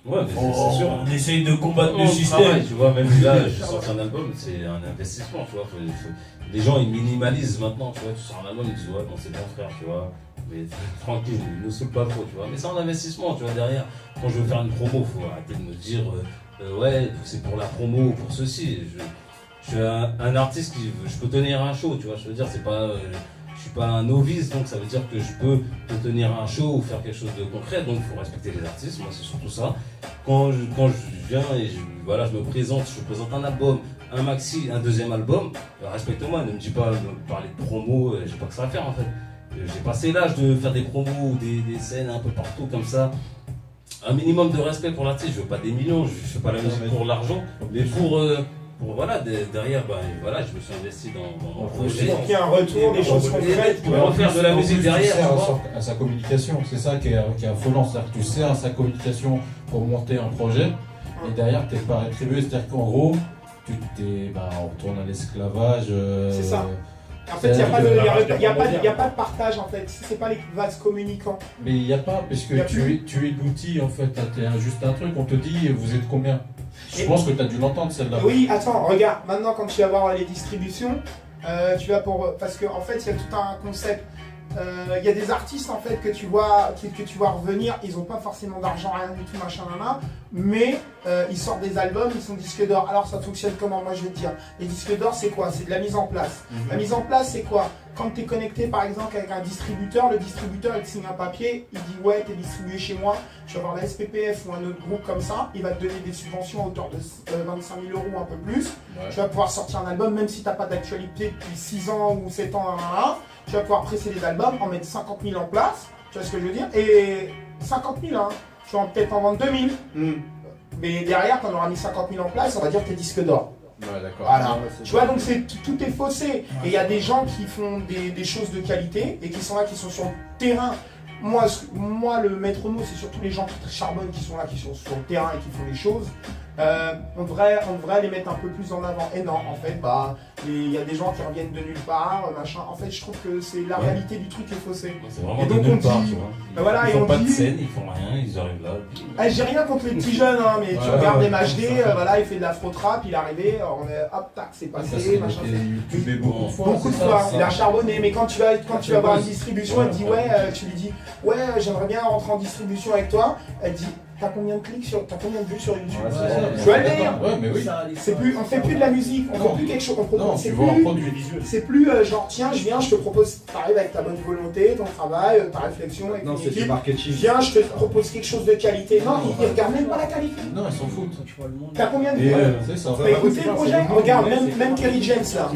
Ouais, mais c'est sûr. On essaye de combattre le On système. travaille, tu vois, même là, j'ai sorti un album, c'est un investissement, tu vois. Les gens, ils minimalisent maintenant, tu vois. Tu sors un album, ils disent, ouais, bon, c'est bon, frère, tu vois. Mais tranquille, ne saoule pas trop, tu vois. Mais c'est un investissement, tu vois, derrière. Quand je veux faire une promo, faut arrêter de me dire, ouais, c'est pour la promo ou pour ceci. Je suis un artiste qui, je peux tenir un show, tu vois. Je veux dire, c'est pas, je suis pas un novice, donc ça veut dire que je peux te tenir un show ou faire quelque chose de concret. Donc il faut respecter les artistes, moi c'est surtout ça. Quand je viens et voilà, je me présente, je présente un album, un maxi, un deuxième album, respecte-moi, ne me dis pas, me parler de promo, j'ai pas que ça à faire en fait. J'ai passé l'âge de faire des promos ou des scènes un peu partout comme ça. Un minimum de respect pour l'artiste, je veux pas des millions, je fais pas la musique pour l'argent, mais pour voilà, derrière, ben, voilà, je me suis investi dans mon projet. Pour qu'il y ait un retour, des choses concrètes. Pour refaire de la musique derrière. Tu Tu sers vois. à sa communication, c'est ça qui est affolant, c'est-à-dire que tu sers à sa communication pour monter un projet et derrière tu n'es pas rétribué, c'est-à-dire qu'en gros, on retourne à l'esclavage. C'est ça. En fait, il n'y a pas de partage en fait, c'est pas les vases communicants. Mais il n'y a pas, parce que tu es l'outil en fait, tu es juste un truc, on te dit vous êtes combien. Je pense que tu as dû l'entendre celle-là. Oui, attends, regarde, maintenant quand tu vas voir les distributions, tu vas parce qu'en fait, il y a tout un concept. Il y a des artistes en fait que tu vois revenir, ils n'ont pas forcément d'argent, rien du tout, machin, mais ils sortent des albums, ils sont disques d'or. Alors ça fonctionne comment? Moi je vais te dire, les disques d'or c'est quoi? C'est de la mise en place. La mise en place c'est quoi? Quand tu es connecté par exemple avec un distributeur, le distributeur il te signe un papier, il dit ouais tu es distribué chez moi, tu vas voir la SPPF ou un autre groupe comme ça, il va te donner des subventions à hauteur de 25 000 € un peu plus. Ouais. Tu vas pouvoir sortir un album même si tu n'as pas d'actualité depuis 6 ans ou 7 ans, tu vas pouvoir presser les albums, en mettre 50 000 en place, tu vois ce que je veux dire? Et 50 000, hein, tu vas peut-être en vendre 2 000. Mais derrière, quand on aura mis 50 000 en place, on va dire que t'es disque d'or. Ouais, d'accord. Voilà. Tu vois, donc tout est faussé. Et il y a des gens qui font des choses de qualité et qui sont là, qui sont sur le terrain. Moi, le maître mot, c'est surtout les gens qui charbonnent, qui sont là, qui sont sur le terrain et qui font les choses. On devrait les mettre un peu plus en avant. Et non, en fait, il y a des gens qui reviennent de nulle part, machin. En fait, je trouve que c'est la réalité du truc qui est faussée. C'est vraiment de nulle part, tu vois. Voilà, ils font pas de scène, ils font rien, ils arrivent là. J'ai rien contre les petits jeunes, hein, mais tu regardes MHD, voilà, il fait de l'afro-trap, il est arrivé, on est hop, tac, c'est passé, machin. Beaucoup de fois, il a charbonné, mais quand tu vas voir une distribution, elle dit ouais, tu lui dis ouais, j'aimerais bien rentrer en distribution avec toi, elle dit t'as combien de clics t'as combien de vues sur YouTube? Je dois le dire. C'est plus, on fait plus de la musique, on fait plus quelque chose, on propose. C'est plus genre tiens, je viens, je te propose, t'arrives avec ta bonne volonté, ton travail, ta réflexion, avec ton équipe. Viens, je te propose quelque chose de qualité. Non, ils regardent même pas la qualité. Non, ils s'en foutent. T'as combien de vues? Écoutez le projet, regarde, même Kerry James là.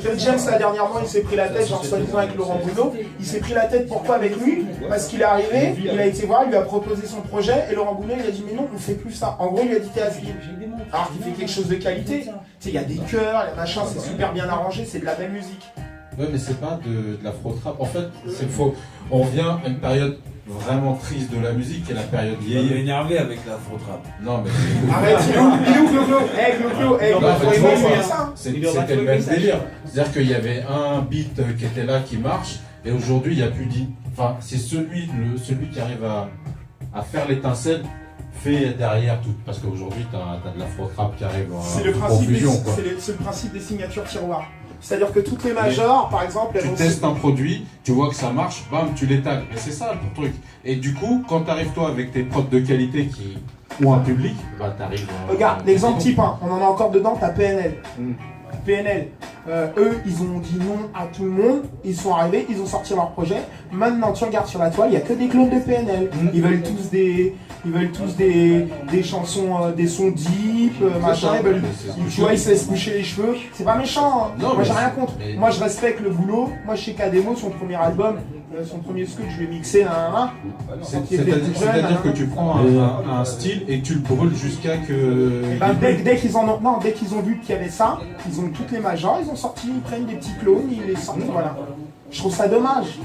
Kerry James là dernièrement, il s'est pris la tête, genre soi-disant avec Laurent Bruno. Il s'est pris la tête, pourquoi avec lui? Parce qu'il est arrivé, il a été voir, il lui a proposé son projet et Laurent Bruno il a dit mais non, on fait plus ça. En gros, il a dit t'es assis. Alors qu'il fait quelque chose de qualité. Tu sais, il y a des chœurs, les machins, c'est super bien arrangé, c'est de la belle musique. Ouais, mais c'est pas de l'afro-trap. En fait, c'est faux. On revient à une période vraiment triste de la musique, qui est la période vieille. Il est énervé avec l'afro-trap. Non, mais. Arrête, il est où Glo-Glo? C'était le même délire. C'est-à-dire qu'il y avait un beat qui était là, qui marche, et aujourd'hui, il n'y a plus dit. Enfin, c'est celui qui arrive à faire l'étincelle fait derrière tout. Parce qu'aujourd'hui, tu as de l'afro-trap qui arrive en confusion. C'est le principe des signatures tiroirs. C'est-à-dire que toutes les majors, par exemple... Tu testes un produit, tu vois que ça marche, bam, tu l'étales. Et c'est ça le truc. Et du coup, quand tu arrives toi avec tes prods de qualité qui ont un public, bah t'arrives... Regarde, l'exemple type 1, on en a encore dedans, t'as PNL. PNL, eux, ils ont dit non à tout le monde, ils sont arrivés, ils ont sorti leur projet. Maintenant, tu regardes sur la toile, il n'y a que des clones de PNL. Ils veulent tous des chansons, des sons deep, machin. Tu vois, ils se laissent boucher les cheveux. C'est pas méchant, hein. Moi j'ai rien contre. Moi je respecte le boulot. Moi chez Kademo, son premier album, son premier scout, je l'ai mixé, c'est-à-dire que tu prends un style et tu le brûles jusqu'à que... Dès qu'ils ont vu qu'il y avait ça, ils ont toutes les majors, ils ont sorti, ils prennent des petits clones, ils les sortent, voilà. Je trouve ça dommage.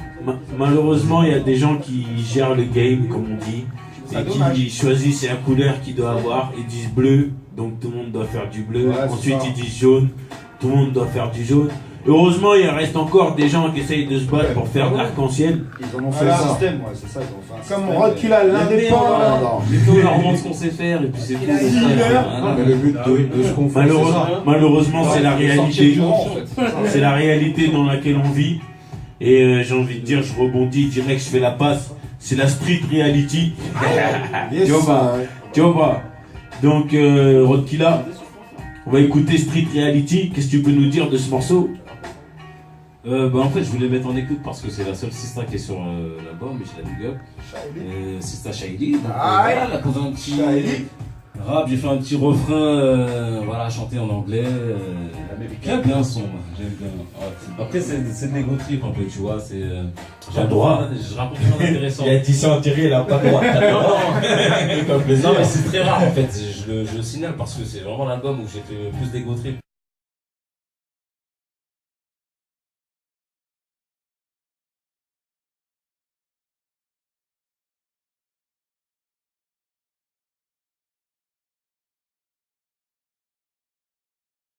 Malheureusement, il y a des gens qui gèrent le game, comme on dit, et qui choisissent la couleur qu'ils doivent avoir. Ils disent bleu, donc tout le monde doit faire du bleu. Ensuite, ils disent jaune, tout le monde doit faire du jaune. Heureusement, il reste encore des gens qui essayent de se battre pour faire de l'arc-en-ciel. Ils en ont fait Voilà. un système, ouais, c'est ça, ils ont fait un Comme système. Rockula, l'indépendant. Mais on leur montre ce qu'on sait faire et puis c'est tout. Il a c'est dit ça, l'heure. voilà. Non, mais le but de ce qu'on fait, c'est ça. Malheureusement, c'est la réalité. En fait, c'est ça. C'est la réalité dans laquelle on vit. Et j'ai envie de dire, je rebondis direct, je fais la passe. C'est la street reality. Yes. Tu vois. Donc, Rodkila, on va écouter Street Reality. Qu'est-ce que tu peux nous dire de ce morceau? En fait, je voulais mettre en écoute parce que c'est la seule Sista qui est sur l'album, mais je la big up. Sista Shaili. Donc, voilà, elle a posé un petit rap, j'ai fait un petit refrain, voilà, chanté en anglais. J'aime bien le son, moi, j'aime bien. Ouais. Après, c'est de l'ego trip un peu, tu vois. J'ai le droit, je raconte quelque chose d'intéressant. Il a dit ça en tiré, il a pas le droit. Non, mais c'est très rare en fait, je le signale parce que c'est vraiment l'album où j'ai fait le plus d'ego trip.